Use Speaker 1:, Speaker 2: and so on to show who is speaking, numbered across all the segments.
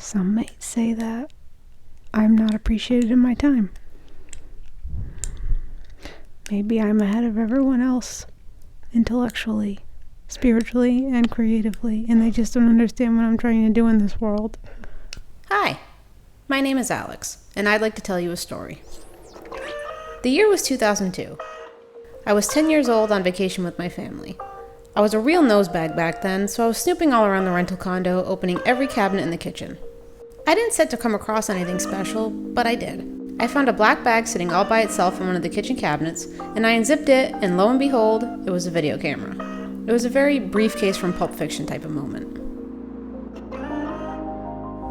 Speaker 1: Some might say that I'm not appreciated in my time. Maybe I'm ahead of everyone else, intellectually, spiritually, and creatively, and they just don't understand what I'm trying to do in this world.
Speaker 2: Hi, my name is Alex, and I'd like to tell you a story. The year was 2002. I was 10 years old on vacation with my family. I was a real nosebag back then, so I was snooping all around the rental condo, opening every cabinet in the kitchen. I didn't set to come across anything special, but I did. I found a black bag sitting all by itself in one of the kitchen cabinets, and I unzipped it, and lo and behold, it was a video camera. It was a very briefcase from Pulp Fiction type of moment.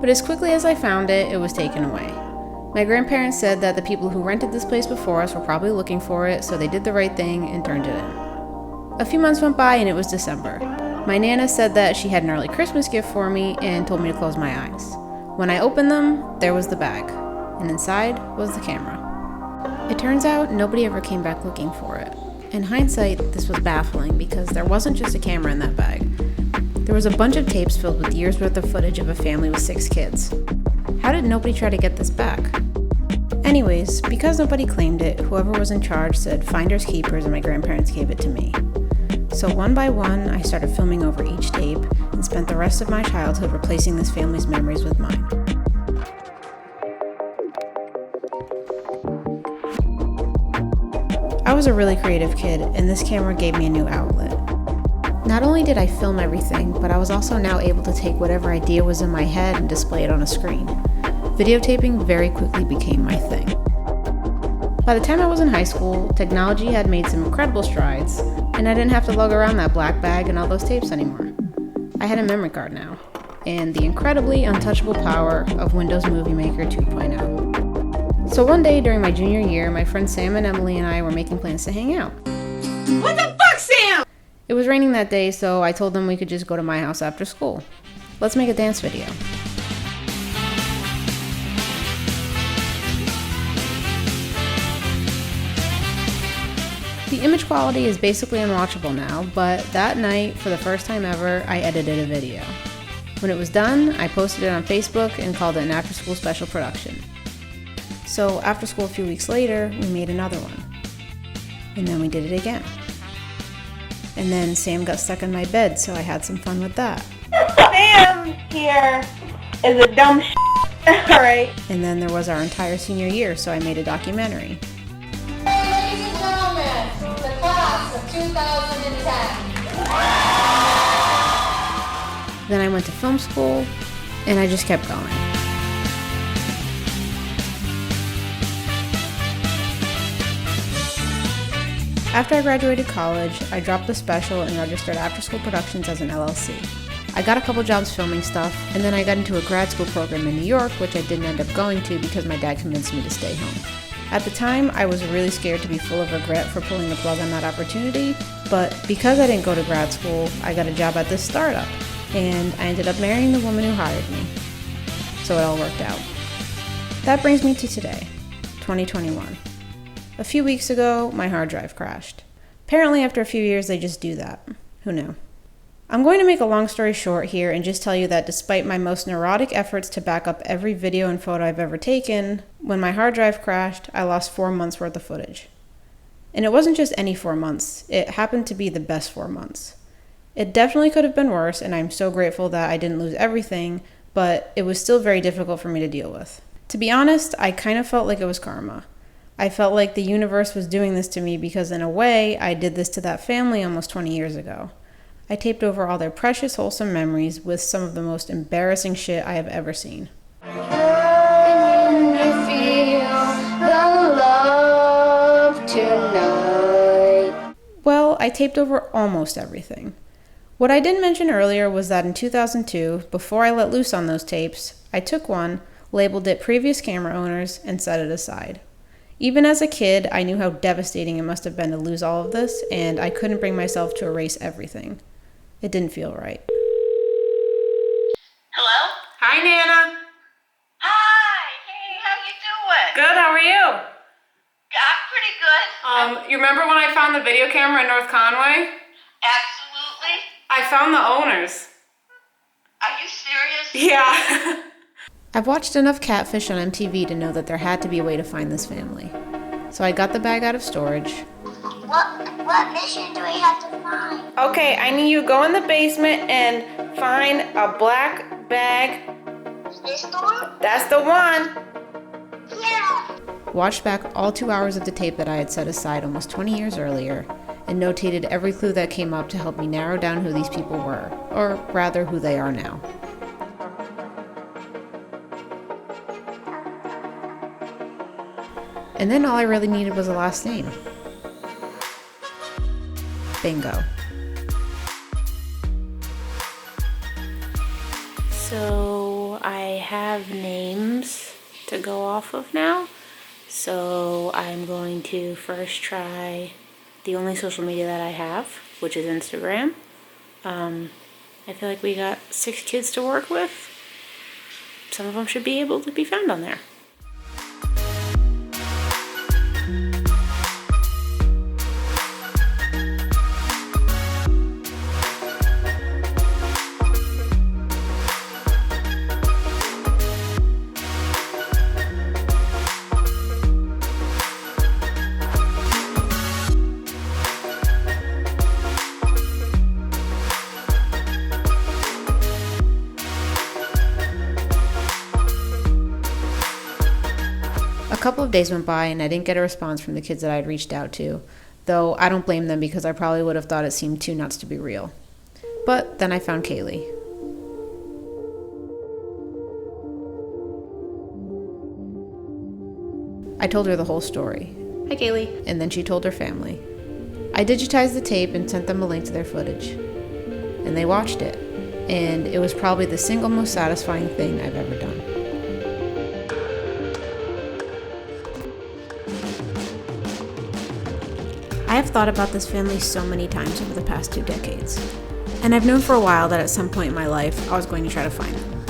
Speaker 2: But as quickly as I found it, it was taken away. My grandparents said that the people who rented this place before us were probably looking for it, so they did the right thing and turned it in. A few months went by and it was December. My Nana said that she had an early Christmas gift for me and told me to close my eyes. When I opened them, there was the bag, and inside was the camera. It turns out nobody ever came back looking for it. In hindsight, this was baffling because there wasn't just a camera in that bag. There was a bunch of tapes filled with years worth of footage of a family with 6 kids. How did nobody try to get this back? Anyways, because nobody claimed it, whoever was in charge said finders keepers and my grandparents gave it to me. So one by one, I started filming over each tape and spent the rest of my childhood replacing this family's memories with mine. I was a really creative kid, and this camera gave me a new outlet. Not only did I film everything, but I was also now able to take whatever idea was in my head and display it on a screen. Videotaping very quickly became my thing. By the time I was in high school, technology had made some incredible strides, and I didn't have to lug around that black bag and all those tapes anymore. I had a memory card now, and the incredibly untouchable power of Windows Movie Maker 2.0. So one day during my junior year, my friends Sam and Emily and I were making plans to hang out.
Speaker 3: What the fuck, Sam?
Speaker 2: It was raining that day, so I told them we could just go to my house after school. Let's make a dance video. The image quality is basically unwatchable now, but that night, for the first time ever, I edited a video. When it was done, I posted it on Facebook and called it an after-school special production. So after school a few weeks later, we made another one. And then we did it again. And then Sam got stuck in my bed, so I had some fun with that.
Speaker 3: Sam here is a dumb alright.
Speaker 2: And then there was our entire senior year, so I made a documentary.
Speaker 4: Ladies and gentlemen, the class of 2010.
Speaker 2: Then I went to film school, and I just kept going. After I graduated college, I dropped the special and registered After School Productions as an LLC. I got a couple jobs filming stuff, and then I got into a grad school program in New York, which I didn't end up going to because my dad convinced me to stay home. At the time, I was really scared to be full of regret for pulling the plug on that opportunity, but because I didn't go to grad school, I got a job at this startup, and I ended up marrying the woman who hired me. So it all worked out. That brings me to today, 2021. A few weeks ago, my hard drive crashed. Apparently after a few years, they just do that. Who knew? I'm going to make a long story short here and just tell you that despite my most neurotic efforts to back up every video and photo I've ever taken, when my hard drive crashed, I lost 4 months worth of footage. And it wasn't just any 4 months, it happened to be the best 4 months. It definitely could have been worse, and I'm so grateful that I didn't lose everything, but it was still very difficult for me to deal with. To be honest, I kind of felt like it was karma. I felt like the universe was doing this to me because in a way, I did this to that family almost 20 years ago. I taped over all their precious, wholesome memories with some of the most embarrassing shit I have ever seen.
Speaker 4: Can you feel the love tonight?
Speaker 2: Well, I taped over almost everything. What I didn't mention earlier was that in 2002, before I let loose on those tapes, I took one, labeled it Previous Camera Owners, and set it aside. Even as a kid, I knew how devastating it must have been to lose all of this, and I couldn't bring myself to erase everything. It didn't feel right.
Speaker 3: Hello?
Speaker 2: Hi, Nana.
Speaker 3: Hi! Hey, how you doing?
Speaker 2: Good, how are you?
Speaker 3: I'm pretty good.
Speaker 2: You remember when I found the video camera in North Conway?
Speaker 3: Absolutely.
Speaker 2: I found the owners.
Speaker 3: Are you serious?
Speaker 2: Yeah. I've watched enough Catfish on MTV to know that there had to be a way to find this family. So I got the bag out of storage.
Speaker 4: What mission do we have to find?
Speaker 3: Okay, I need you to go in the basement and find a black bag.
Speaker 4: This door?
Speaker 3: That's the one.
Speaker 4: Yeah.
Speaker 2: Watched back all 2 hours of the tape that I had set aside almost 20 years earlier, and notated every clue that came up to help me narrow down who these people were, or rather who they are now. And then all I really needed was a last name. Bingo.
Speaker 5: So I have names to go off of now. So I'm going to first try the only social media that I have, which is Instagram. I feel like we got 6 kids to work with. Some of them should be able to be found on there.
Speaker 2: A couple of days went by and I didn't get a response from the kids that I had reached out to, though I don't blame them because I probably would have thought it seemed too nuts to be real. But then I found Kaylee. I told her the whole story.
Speaker 5: Hi, Kaylee.
Speaker 2: And then she told her family. I digitized the tape and sent them a link to their footage. And they watched it. And it was probably the single most satisfying thing I've ever done. I have thought about this family so many times over the past 2 decades. And I've known for a while that at some point in my life, I was going to try to find them.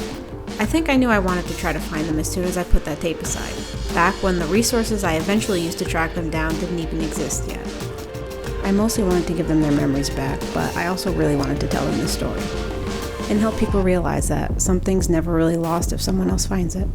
Speaker 2: I think I knew I wanted to try to find them as soon as I put that tape aside, back when the resources I eventually used to track them down didn't even exist yet. I mostly wanted to give them their memories back, but I also really wanted to tell them this story and help people realize that something's never really lost if someone else finds it.